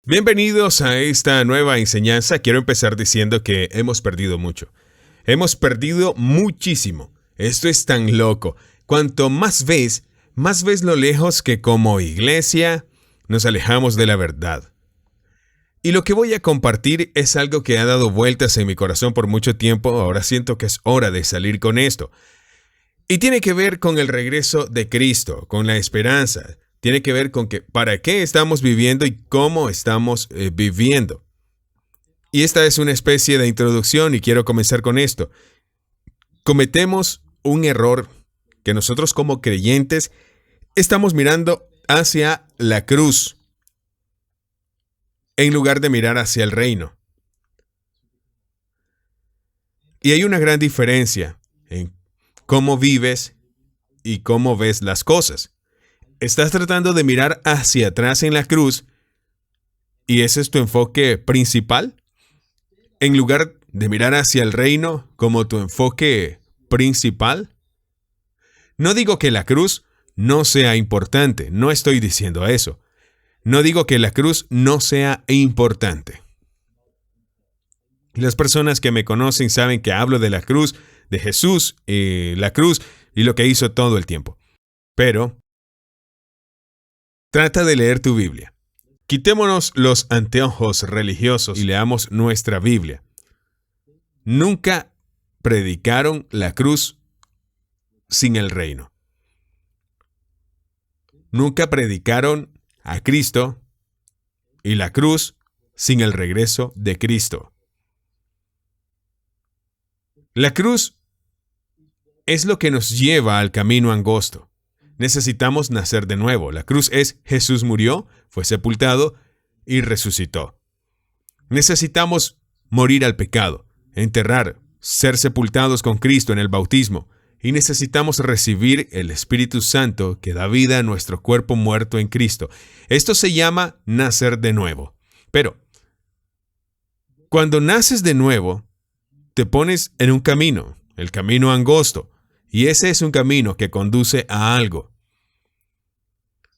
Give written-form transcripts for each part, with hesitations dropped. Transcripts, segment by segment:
Bienvenidos a esta nueva enseñanza. Quiero empezar diciendo que hemos perdido mucho. Hemos perdido muchísimo. Esto es tan loco. Cuanto más ves lo lejos que como iglesia nos alejamos de la verdad. Y lo que voy a compartir es algo que ha dado vueltas en mi corazón por mucho tiempo. Ahora siento que es hora de salir con esto. Y tiene que ver con el regreso de Cristo, con la esperanza. Tiene que ver con que para qué estamos viviendo y cómo estamos viviendo. Y esta es una especie de introducción y quiero comenzar con esto. Cometemos un error que nosotros como creyentes estamos mirando hacia la cruz en lugar de mirar hacia el reino. Y hay una gran diferencia en cómo vives y cómo ves las cosas. Estás tratando de mirar hacia atrás en la cruz y ese es tu enfoque principal, en lugar de mirar hacia el reino como tu enfoque principal. No digo que la cruz no sea importante, no estoy diciendo eso. No digo que la cruz no sea importante. Las personas que me conocen saben que hablo de la cruz, de Jesús, la cruz y lo que hizo todo el tiempo. Pero trata de leer tu Biblia. Quitémonos los anteojos religiosos y leamos nuestra Biblia. Nunca predicaron la cruz sin el reino. Nunca predicaron a Cristo y la cruz sin el regreso de Cristo. La cruz es lo que nos lleva al camino angosto. Necesitamos nacer de nuevo. La cruz es Jesús murió, fue sepultado y resucitó. Necesitamos morir al pecado, enterrar, ser sepultados con Cristo en el bautismo y necesitamos recibir el Espíritu Santo que da vida a nuestro cuerpo muerto en Cristo. Esto se llama nacer de nuevo. Pero cuando naces de nuevo, te pones en un camino, el camino angosto. Y ese es un camino que conduce a algo.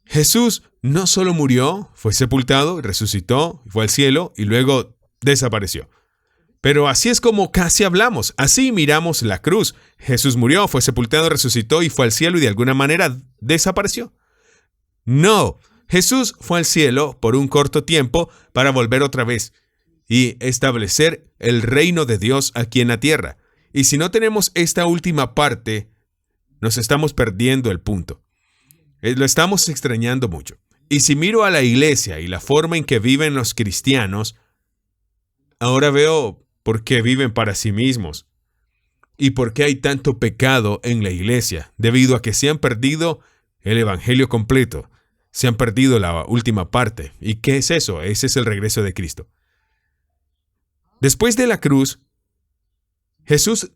Jesús no solo murió, fue sepultado, resucitó, fue al cielo y luego desapareció. Pero así es como casi hablamos, así miramos la cruz. Jesús murió, fue sepultado, resucitó y fue al cielo y de alguna manera desapareció. No, Jesús fue al cielo por un corto tiempo para volver otra vez y establecer el reino de Dios aquí en la tierra. Y si no tenemos esta última parte, nos estamos perdiendo el punto. Lo estamos extrañando mucho. Y si miro a la iglesia y la forma en que viven los cristianos, ahora veo por qué viven para sí mismos. Y por qué hay tanto pecado en la iglesia, debido a que se han perdido el evangelio completo. Se han perdido la última parte. ¿Y qué es eso? Ese es el regreso de Cristo. Después de la cruz, Jesús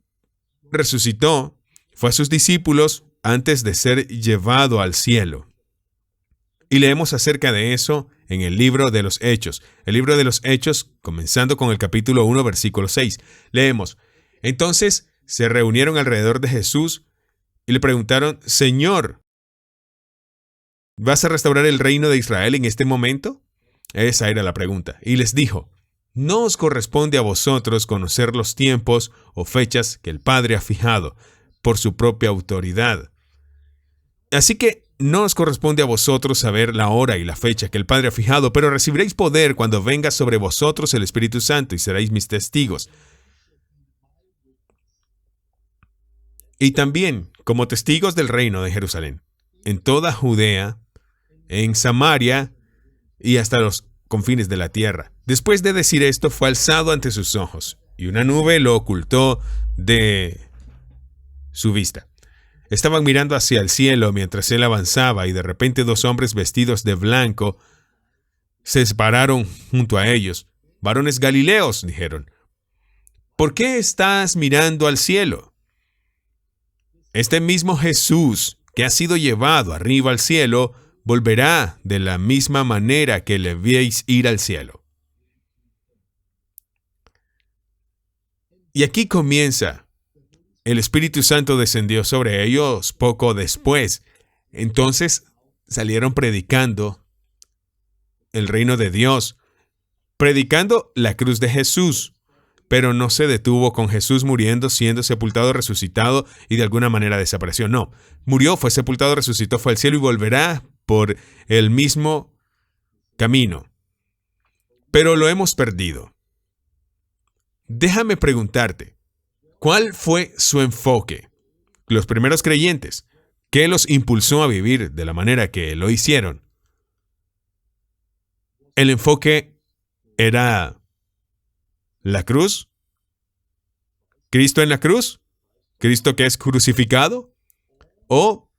resucitó, fue a sus discípulos antes de ser llevado al cielo. Y leemos acerca de eso en el libro de los Hechos. El libro de los Hechos, comenzando con el capítulo 1, versículo 6. Leemos: Entonces se reunieron alrededor de Jesús y le preguntaron: Señor, ¿vas a restaurar el reino de Israel en este momento? Esa era la pregunta. Y les dijo: No os corresponde a vosotros conocer los tiempos o fechas que el Padre ha fijado por su propia autoridad. Así que no os corresponde a vosotros saber la hora y la fecha que el Padre ha fijado, pero recibiréis poder cuando venga sobre vosotros el Espíritu Santo y seréis mis testigos. Y también como testigos del reino de Jerusalén, en toda Judea, en Samaria y hasta los confines de la tierra. Después de decir esto, fue alzado ante sus ojos, y una nube lo ocultó de su vista. Estaban mirando hacia el cielo mientras él avanzaba, y de repente 2 hombres vestidos de blanco se pararon junto a ellos. «Varones Galileos», dijeron, «¿por qué estás mirando al cielo? Este mismo Jesús que ha sido llevado arriba al cielo volverá de la misma manera que le veis ir al cielo». Y aquí comienza. El Espíritu Santo descendió sobre ellos poco después. Entonces salieron predicando el reino de Dios predicando la cruz de Jesús, pero no se detuvo con Jesús muriendo, siendo sepultado, resucitado y de alguna manera desapareció. No, murió, fue sepultado, resucitó, fue al cielo y volverá por el mismo camino. Pero lo hemos perdido. Déjame preguntarte, ¿cuál fue su enfoque? Los primeros creyentes, ¿qué los impulsó a vivir de la manera que lo hicieron? El enfoque era la cruz, Cristo en la cruz, Cristo que es crucificado, o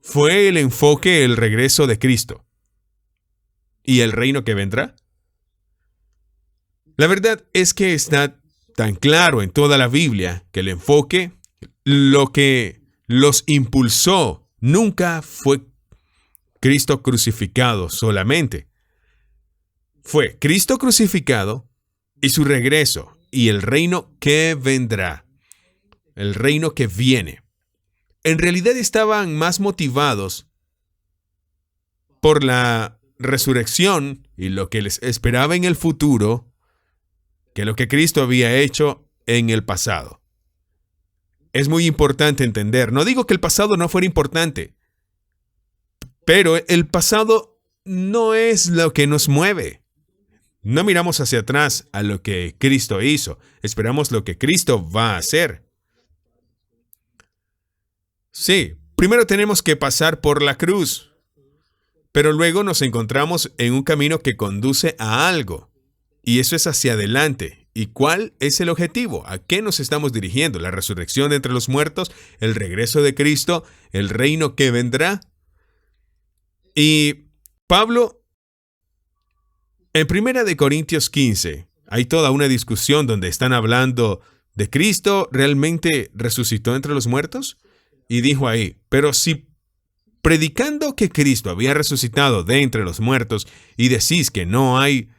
fue el enfoque el regreso de Cristo y el reino que vendrá. La verdad es que está tan claro en toda la Biblia que el enfoque, lo que los impulsó, nunca fue Cristo crucificado solamente. Fue Cristo crucificado y su regreso y el reino que vendrá, el reino que viene. En realidad estaban más motivados por la resurrección y lo que les esperaba en el futuro que lo que Cristo había hecho en el pasado. Es muy importante entender, no digo que el pasado no fuera importante, pero el pasado no es lo que nos mueve. No miramos hacia atrás a lo que Cristo hizo, esperamos lo que Cristo va a hacer. Sí, primero tenemos que pasar por la cruz, pero luego nos encontramos en un camino que conduce a algo. Y eso es hacia adelante. ¿Y cuál es el objetivo? ¿A qué nos estamos dirigiendo? ¿La resurrección de entre los muertos? ¿El regreso de Cristo? ¿El reino que vendrá? Y Pablo, en 1 Corintios 15, hay toda una discusión donde están hablando de Cristo, ¿realmente resucitó entre los muertos? Y dijo ahí, pero si predicando que Cristo había resucitado de entre los muertos y decís que no hay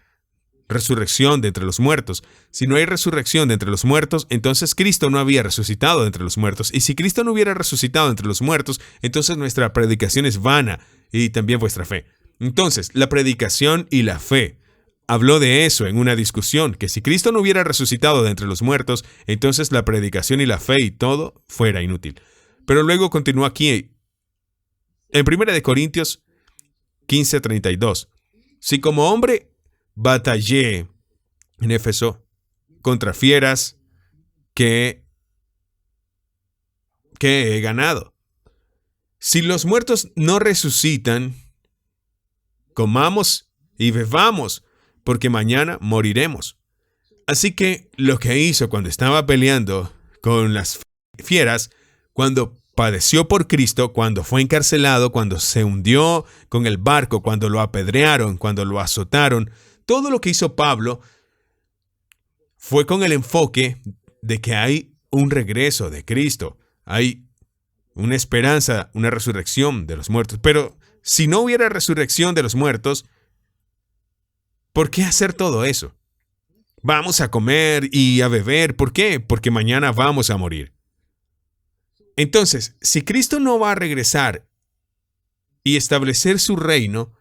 resurrección de entre los muertos. Si no hay resurrección de entre los muertos, entonces Cristo no había resucitado de entre los muertos. Y si Cristo no hubiera resucitado entre los muertos, entonces nuestra predicación es vana y también vuestra fe. Entonces, la predicación y la fe. Habló de eso en una discusión, que si Cristo no hubiera resucitado de entre los muertos, entonces la predicación y la fe y todo fuera inútil. Pero luego continúa aquí, en 1 Corintios 15:32. Si como hombre batallé en Éfeso contra fieras que he ganado. Si los muertos no resucitan, comamos y bebamos, porque mañana moriremos. Así que lo que hizo cuando estaba peleando con las fieras, cuando padeció por Cristo, cuando fue encarcelado, cuando se hundió con el barco, cuando lo apedrearon, cuando lo azotaron, todo lo que hizo Pablo fue con el enfoque de que hay un regreso de Cristo, hay una esperanza, una resurrección de los muertos. Pero si no hubiera resurrección de los muertos, ¿por qué hacer todo eso? Vamos a comer y a beber. ¿Por qué? Porque mañana vamos a morir. Entonces, si Cristo no va a regresar y establecer su reino,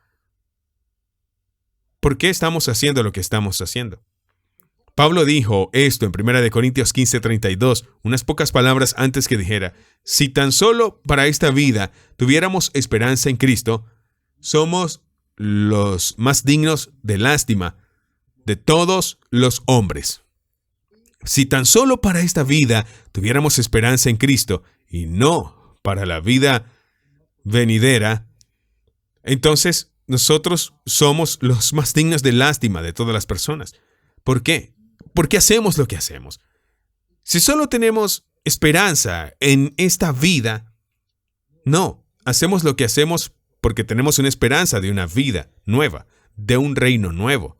¿por qué estamos haciendo lo que estamos haciendo? Pablo dijo esto en 1 Corintios 15:32, unas pocas palabras antes que dijera, si tan solo para esta vida tuviéramos esperanza en Cristo, somos los más dignos de lástima de todos los hombres. Si tan solo para esta vida tuviéramos esperanza en Cristo y no para la vida venidera, entonces nosotros somos los más dignos de lástima de todas las personas. ¿Por qué? ¿Por qué hacemos lo que hacemos? Si solo tenemos esperanza en esta vida, no, hacemos lo que hacemos porque tenemos una esperanza de una vida nueva, de un reino nuevo,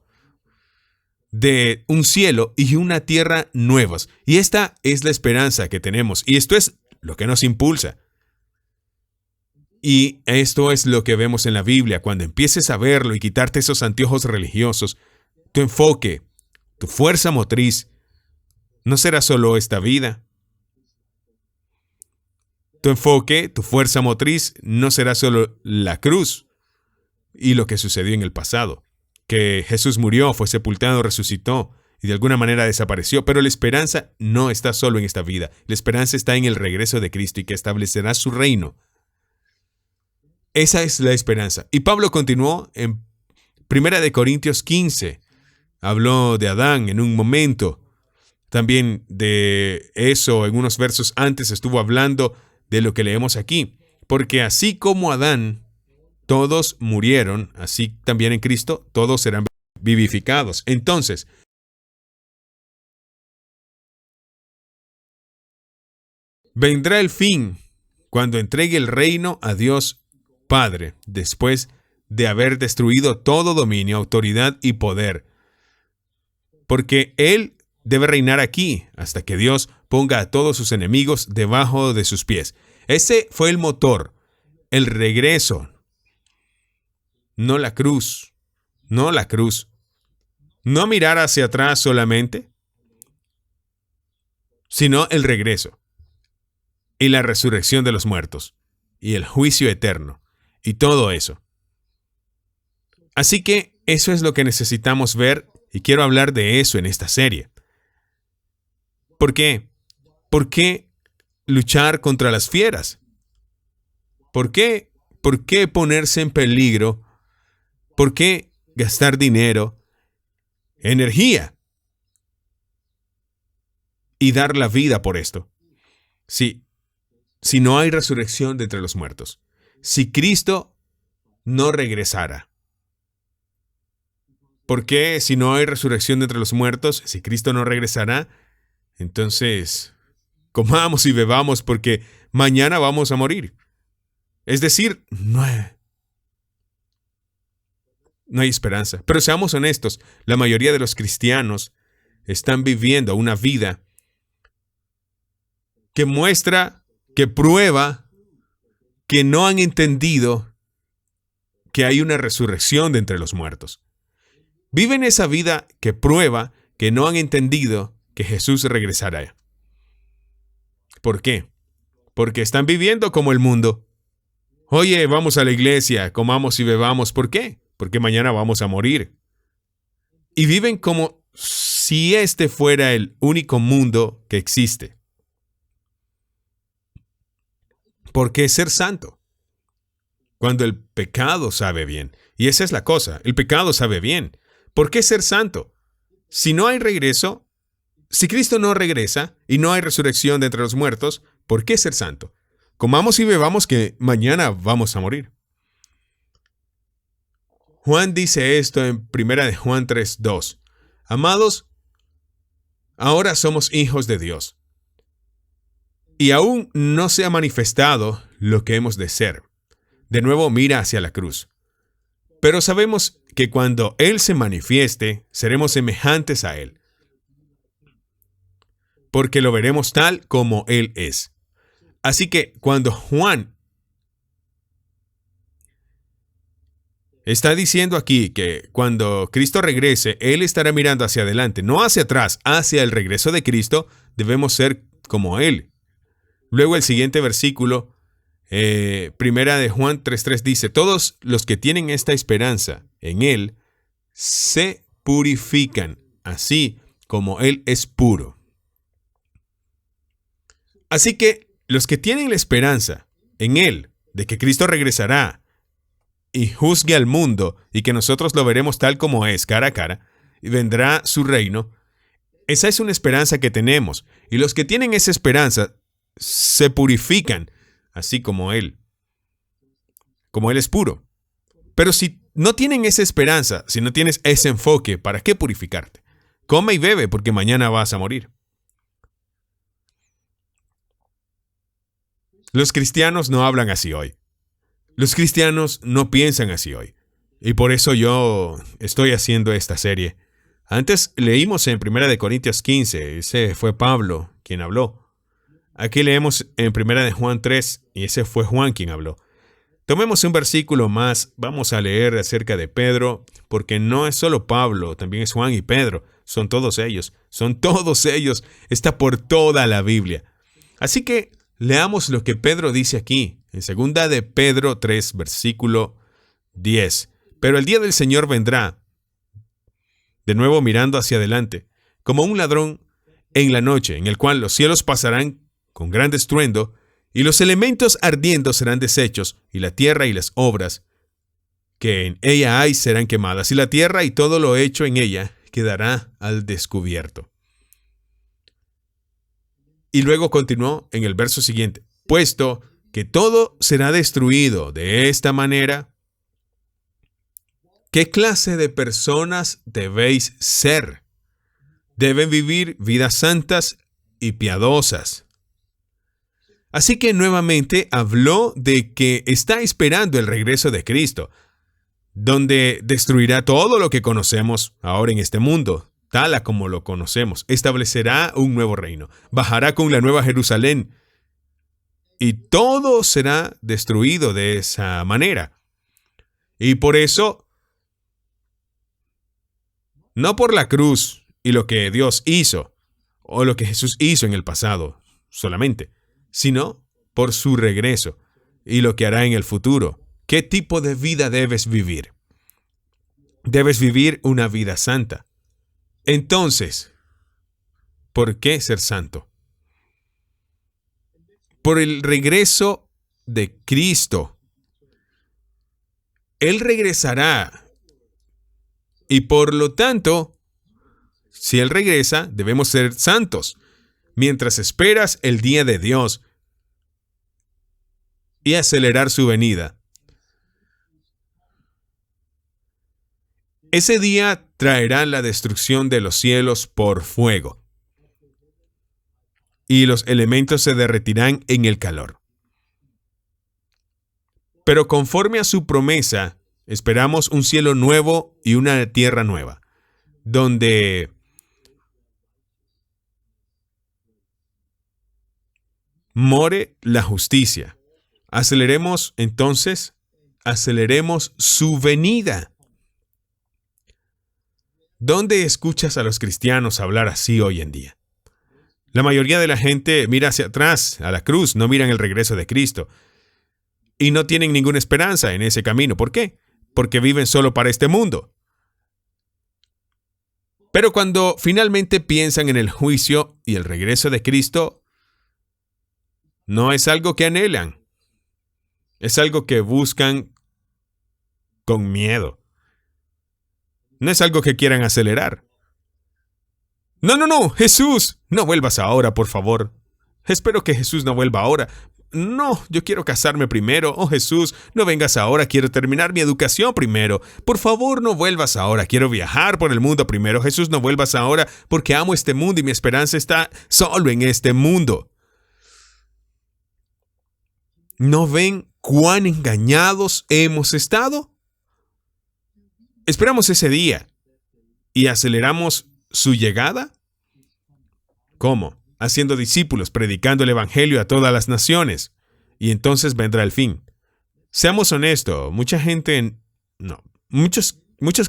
de un cielo y una tierra nuevos. Y esta es la esperanza que tenemos. Y esto es lo que nos impulsa. Y esto es lo que vemos en la Biblia. Cuando empieces a verlo y quitarte esos anteojos religiosos, tu enfoque, tu fuerza motriz, no será solo esta vida. Tu enfoque, tu fuerza motriz, no será solo la cruz y lo que sucedió en el pasado. que Jesús murió, fue sepultado, resucitó y de alguna manera desapareció. Pero la esperanza no está solo en esta vida. La esperanza está en el regreso de Cristo y que establecerá su reino. Esa es la esperanza. Y Pablo continuó en 1 Corintios 15. Habló de Adán en un momento. También de eso en unos versos antes estuvo hablando de lo que leemos aquí. Porque así como Adán, todos murieron, así también en Cristo, todos serán vivificados. Entonces, vendrá el fin cuando entregue el reino a Dios Padre, después de haber destruido todo dominio, autoridad y poder. Porque Él debe reinar aquí hasta que Dios ponga a todos sus enemigos debajo de sus pies. Ese fue el motor, el regreso. No la cruz, no la cruz. No mirar hacia atrás solamente, sino el regreso y la resurrección de los muertos y el juicio eterno y todo eso. Así que eso es lo que necesitamos ver y quiero hablar de eso en esta serie. ¿Por qué? ¿Por qué luchar contra las fieras? ¿Por qué? ¿Por qué ponerse en peligro? ¿Por qué gastar dinero, energía y dar la vida por esto? Si no hay resurrección de entre los muertos, si Cristo no regresara. ¿Por qué si no hay resurrección de entre los muertos, si Cristo no regresará? Entonces, comamos y bebamos porque mañana vamos a morir. Es decir, no hay esperanza. Pero seamos honestos, la mayoría de los cristianos están viviendo una vida que muestra, que prueba, que no han entendido que hay una resurrección de entre los muertos. Viven esa vida que prueba que no han entendido que Jesús regresará. ¿Por qué? Porque están viviendo como el mundo. Oye, vamos a la iglesia, comamos y bebamos. ¿Por qué? Porque mañana vamos a morir. Y viven como si este fuera el único mundo que existe. ¿Por qué ser santo? Cuando el pecado sabe bien. Y esa es la cosa, el pecado sabe bien. ¿Por qué ser santo? Si no hay regreso, si Cristo no regresa y no hay resurrección de entre los muertos, ¿por qué ser santo? Comamos y bebamos que mañana vamos a morir. Juan dice esto en 1 Juan 3:2. Amados, ahora somos hijos de Dios. Y aún no se ha manifestado lo que hemos de ser. De nuevo mira hacia la cruz. Pero sabemos que cuando Él se manifieste, seremos semejantes a Él. Porque lo veremos tal como Él es. Así que cuando Juan está diciendo aquí que cuando Cristo regrese, Él estará mirando hacia adelante, no hacia atrás, hacia el regreso de Cristo, debemos ser como Él. Luego el siguiente versículo, 1 Juan 3:3 dice, todos los que tienen esta esperanza en Él se purifican, así como Él es puro. Así que los que tienen la esperanza en Él, de que Cristo regresará y juzgue al mundo y que nosotros lo veremos tal como es, cara a cara, y vendrá su reino, esa es una esperanza que tenemos. Y los que tienen esa esperanza se purifican, así como Él es puro. Pero si no tienen esa esperanza, si no tienes ese enfoque, ¿para qué purificarte? Come y bebe porque mañana vas a morir. Los cristianos no hablan así hoy. Los cristianos no piensan así hoy. Y por eso yo estoy haciendo esta serie. Antes leímos en 1 Corintios 15, ese fue Pablo quien habló. Aquí leemos en 1 Juan 3, y ese fue Juan quien habló. Tomemos un versículo más, vamos a leer acerca de Pedro, porque no es solo Pablo, también es Juan y Pedro. Son todos ellos, está por toda la Biblia. Así que leamos lo que Pedro dice aquí, en 2 de Pedro 3, versículo 10. Pero el día del Señor vendrá, de nuevo mirando hacia adelante, como un ladrón en la noche, en el cual los cielos pasarán con gran estruendo, y los elementos ardiendo serán deshechos, y la tierra y las obras que en ella hay serán quemadas, y la tierra y todo lo hecho en ella quedará al descubierto. Y luego continuó en el verso siguiente: puesto que todo será destruido de esta manera, ¿qué clase de personas debéis ser? Deben vivir vidas santas y piadosas. Así que nuevamente habló de que está esperando el regreso de Cristo, donde destruirá todo lo que conocemos ahora en este mundo, tal a como lo conocemos. Establecerá un nuevo reino, bajará con la nueva Jerusalén, y todo será destruido de esa manera. Y por eso, no por la cruz y lo que Dios hizo, o lo que Jesús hizo en el pasado solamente, sino por su regreso y lo que hará en el futuro. ¿Qué tipo de vida debes vivir? Debes vivir una vida santa. Entonces, ¿por qué ser santo? Por el regreso de Cristo. Él regresará. Y por lo tanto, si Él regresa, debemos ser santos, mientras esperas el día de Dios y acelerar su venida. Ese día traerá la destrucción de los cielos por fuego, y los elementos se derretirán en el calor. Pero conforme a su promesa, esperamos un cielo nuevo y una tierra nueva, donde more la justicia. Aceleremos su venida. ¿Dónde escuchas a los cristianos hablar así hoy en día? La mayoría de la gente mira hacia atrás, a la cruz, no miran el regreso de Cristo. Y no tienen ninguna esperanza en ese camino. ¿Por qué? Porque viven solo para este mundo. Pero cuando finalmente piensan en el juicio y el regreso de Cristo, no es algo que anhelan. Es algo que buscan con miedo. No es algo que quieran acelerar. No, Jesús, no vuelvas ahora, por favor. Espero que Jesús no vuelva ahora. No, yo quiero casarme primero. Oh, Jesús, no vengas ahora, quiero terminar mi educación primero. Por favor, no vuelvas ahora, quiero viajar por el mundo primero. Jesús, no vuelvas ahora, porque amo este mundo y mi esperanza está solo en este mundo. ¿No ven cuán engañados hemos estado? Esperamos ese día y aceleramos su llegada. ¿Cómo? Haciendo discípulos, predicando el evangelio a todas las naciones. Y entonces vendrá el fin. Seamos honestos, muchos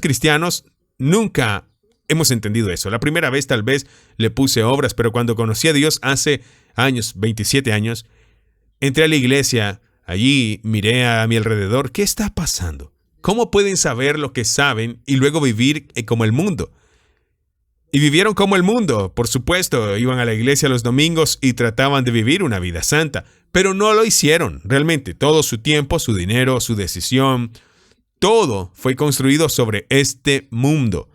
cristianos nunca hemos entendido eso. La primera vez tal vez le puse obras, pero cuando conocí a Dios hace años, 27 años, entré a la iglesia, allí miré a mi alrededor. ¿Qué está pasando? ¿Cómo pueden saber lo que saben y luego vivir como el mundo? Y vivieron como el mundo, por supuesto, iban a la iglesia los domingos y trataban de vivir una vida santa, pero no lo hicieron. Realmente, todo su tiempo, su dinero, su decisión, todo fue construido sobre este mundo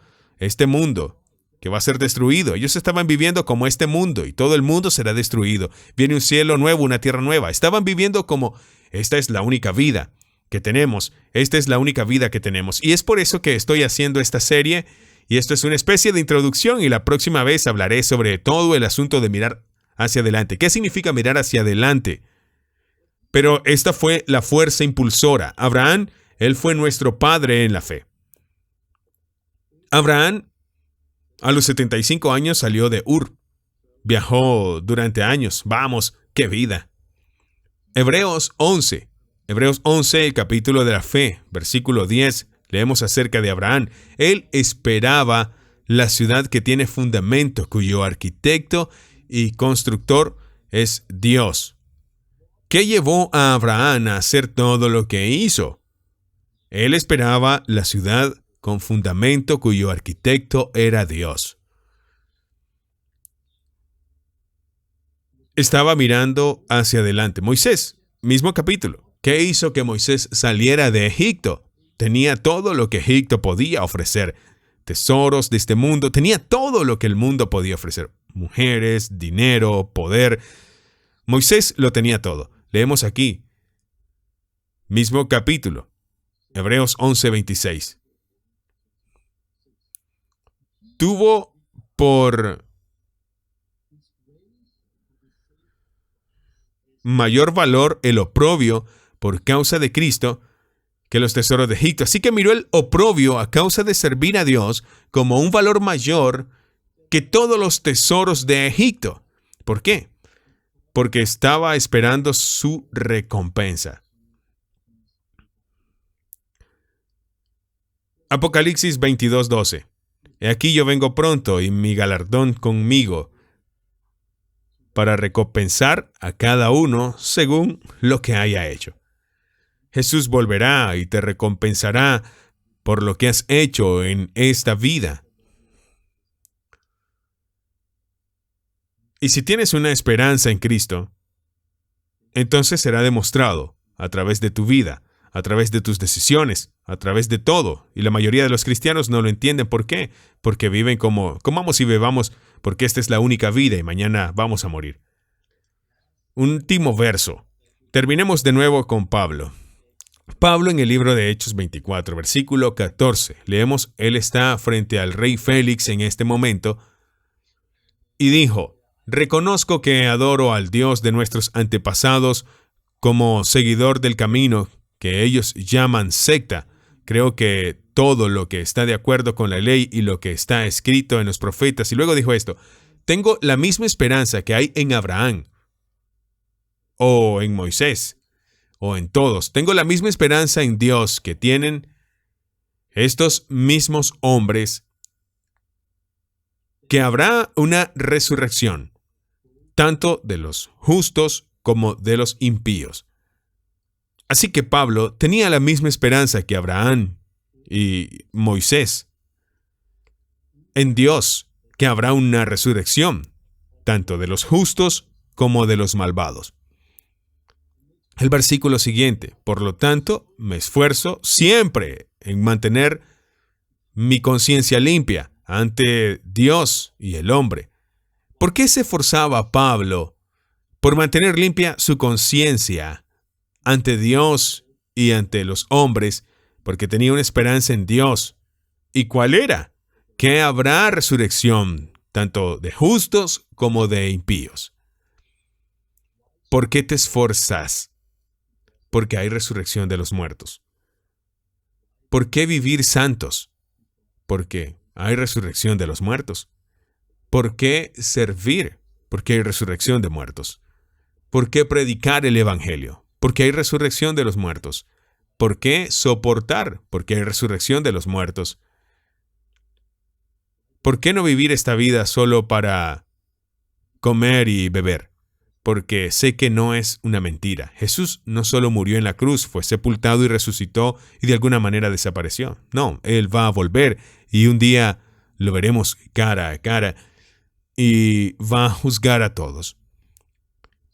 que va a ser destruido. Ellos estaban viviendo como este mundo y todo el mundo será destruido. Viene un cielo nuevo, una tierra nueva. Estaban viviendo como esta es la única vida que tenemos. Esta es la única vida que tenemos. Y es por eso que estoy haciendo esta serie. Y esto es una especie de introducción y la próxima vez hablaré sobre todo el asunto de mirar hacia adelante. ¿Qué significa mirar hacia adelante? Pero esta fue la fuerza impulsora. Abraham, él fue nuestro padre en la fe. Abraham, a los 75 años salió de Ur. Viajó durante años. Vamos, qué vida. Hebreos 11, el capítulo de la fe, versículo 10. Leemos acerca de Abraham. Él esperaba la ciudad que tiene fundamento, cuyo arquitecto y constructor es Dios. ¿Qué llevó a Abraham a hacer todo lo que hizo? Él esperaba la ciudad con fundamento cuyo arquitecto era Dios. Estaba mirando hacia adelante. Moisés, mismo capítulo. ¿Qué hizo que Moisés saliera de Egipto? Tenía todo lo que Egipto podía ofrecer. Tesoros de este mundo. Tenía todo lo que el mundo podía ofrecer. Mujeres, dinero, poder. Moisés lo tenía todo. Leemos aquí. Mismo capítulo. Hebreos 11:26. Tuvo por mayor valor el oprobio por causa de Cristo que los tesoros de Egipto. Así que miró el oprobio a causa de servir a Dios como un valor mayor que todos los tesoros de Egipto. ¿Por qué? Porque estaba esperando su recompensa. Apocalipsis 22:12. He aquí yo vengo pronto y mi galardón conmigo para recompensar a cada uno según lo que haya hecho. Jesús volverá y te recompensará por lo que has hecho en esta vida. Y si tienes una esperanza en Cristo, entonces será demostrado a través de tu vida, a través de tus decisiones, a través de todo. Y la mayoría de los cristianos no lo entienden. ¿Por qué? Porque viven como comamos y bebamos, porque esta es la única vida y mañana vamos a morir. Último verso. Terminemos de nuevo con Pablo. Pablo en el libro de Hechos 24, versículo 14. Leemos, él está frente al rey Félix en este momento y dijo, reconozco que adoro al Dios de nuestros antepasados como seguidor del camino que ellos llaman secta. Creo que todo lo que está de acuerdo con la ley y lo que está escrito en los profetas. Y luego dijo esto, tengo la misma esperanza que hay en Abraham o en Moisés o en todos. Tengo la misma esperanza en Dios que tienen estos mismos hombres, que habrá una resurrección, tanto de los justos como de los impíos. Así que Pablo tenía la misma esperanza que Abraham y Moisés en Dios, que habrá una resurrección, tanto de los justos como de los malvados. El versículo siguiente, por lo tanto, me esfuerzo siempre en mantener mi conciencia limpia ante Dios y el hombre. ¿Por qué se esforzaba Pablo por mantener limpia su conciencia ante Dios y ante los hombres? Porque tenía una esperanza en Dios. ¿Y cuál era? Que habrá resurrección, tanto de justos como de impíos. ¿Por qué te esforzas? Porque hay resurrección de los muertos. ¿Por qué vivir santos? Porque hay resurrección de los muertos. ¿Por qué servir? Porque hay resurrección de muertos. ¿Por qué predicar el evangelio? Porque hay resurrección de los muertos. ¿Por qué soportar? Porque hay resurrección de los muertos. ¿Por qué no vivir esta vida solo para comer y beber? Porque sé que no es una mentira. Jesús no solo murió en la cruz, fue sepultado y resucitó y de alguna manera desapareció. No, Él va a volver y un día lo veremos cara a cara y va a juzgar a todos.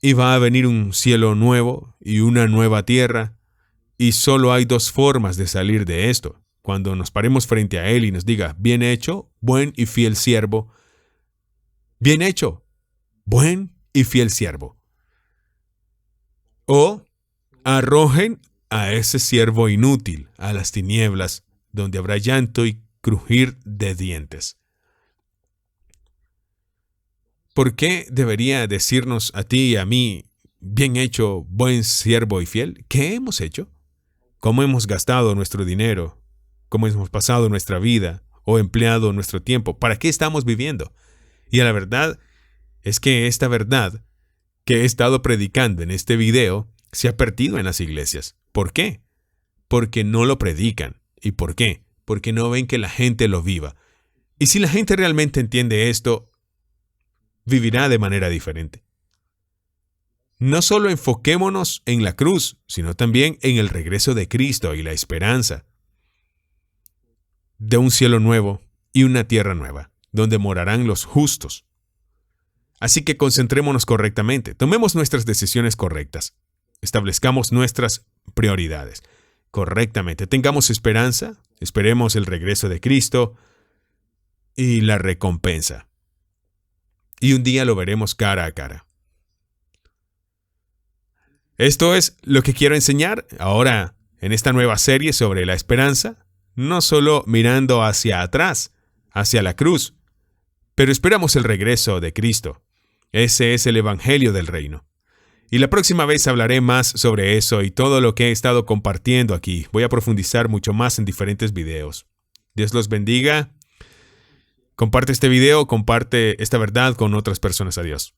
Y va a venir un cielo nuevo y una nueva tierra y solo hay dos formas de salir de esto. Cuando nos paremos frente a Él y nos diga, bien hecho, buen y fiel siervo. Bien hecho, buen y fiel siervo. O arrojen a ese siervo inútil a las tinieblas, donde habrá llanto y crujir de dientes. ¿Por qué debería decirnos a ti y a mí, bien hecho, buen siervo y fiel? ¿Qué hemos hecho? ¿Cómo hemos gastado nuestro dinero? ¿Cómo hemos pasado nuestra vida o empleado nuestro tiempo? ¿Para qué estamos viviendo? Y la verdad es que esta verdad que he estado predicando en este video se ha perdido en las iglesias. ¿Por qué? Porque no lo predican. ¿Y por qué? Porque no ven que la gente lo viva. Y si la gente realmente entiende esto, vivirá de manera diferente. No solo enfoquémonos en la cruz, sino también en el regreso de Cristo y la esperanza. de un cielo nuevo y una tierra nueva, donde morarán los justos. Así que concentrémonos correctamente, tomemos nuestras decisiones correctas, establezcamos nuestras prioridades correctamente, tengamos esperanza, esperemos el regreso de Cristo y la recompensa. Y un día lo veremos cara a cara. Esto es lo que quiero enseñar ahora en esta nueva serie sobre la esperanza, no solo mirando hacia atrás, hacia la cruz, pero esperamos el regreso de Cristo. Ese es el Evangelio del Reino. Y la próxima vez hablaré más sobre eso y todo lo que he estado compartiendo aquí. Voy a profundizar mucho más en diferentes videos. Dios los bendiga. Comparte este video, comparte esta verdad con otras personas. Adiós.